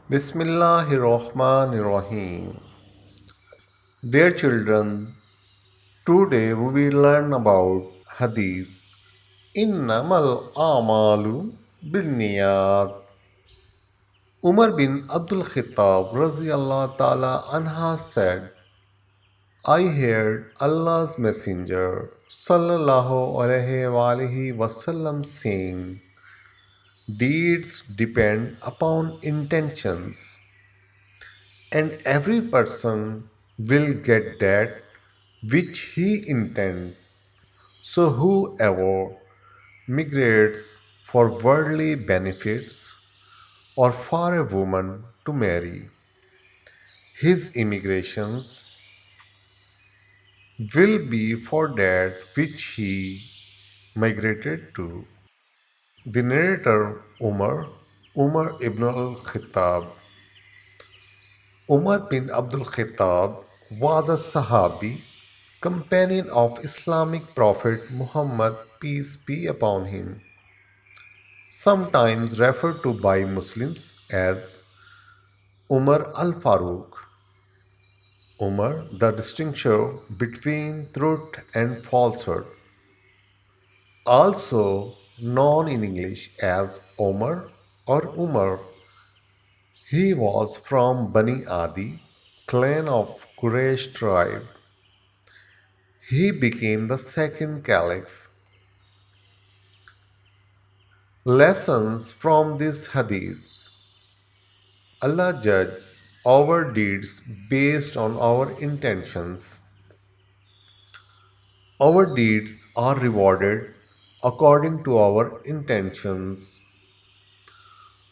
Bismillahirrahmanirrahim. Dear children, today we will learn about Hadith. Innamal amalu binniyat. Umar bin Abdul Khattab radiyallahu ta'ala anha said, I heard Allah's Messenger sallallahu alaihi wasallam saying, deeds depend upon intentions, and every person will get that which he intends. So whoever migrates for worldly benefits or for a woman to marry, his immigrations will be for that which he migrated to. The narrator Umar ibn al-Khattab. Umar bin Abdul Khattab was a Sahabi, companion of Islamic Prophet Muhammad, peace be upon him, sometimes referred to by Muslims as Umar al Faruq. Umar, the distinction between truth and falsehood, also known in English as Omar or Umar. He was from Bani Adi, clan of Quraysh tribe. He became the second caliph. Lessons from this hadith. Allah judges our deeds based on our intentions. Our deeds are rewarded according to our intentions.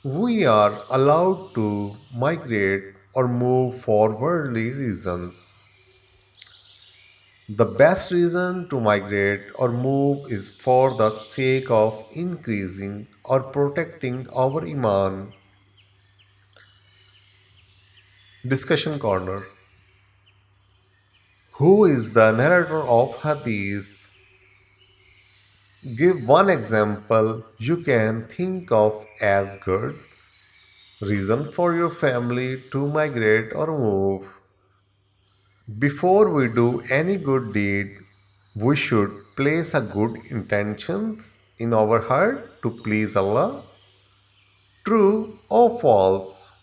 We are allowed to migrate or move for worldly reasons. The best reason to migrate or move is for the sake of increasing or protecting our Iman. Discussion Corner. Who is the narrator of Hadith? Give one example you can think of as good reason for your family to migrate or move. Before we do any good deed, we should place a good intentions in our heart to please Allah. True or false?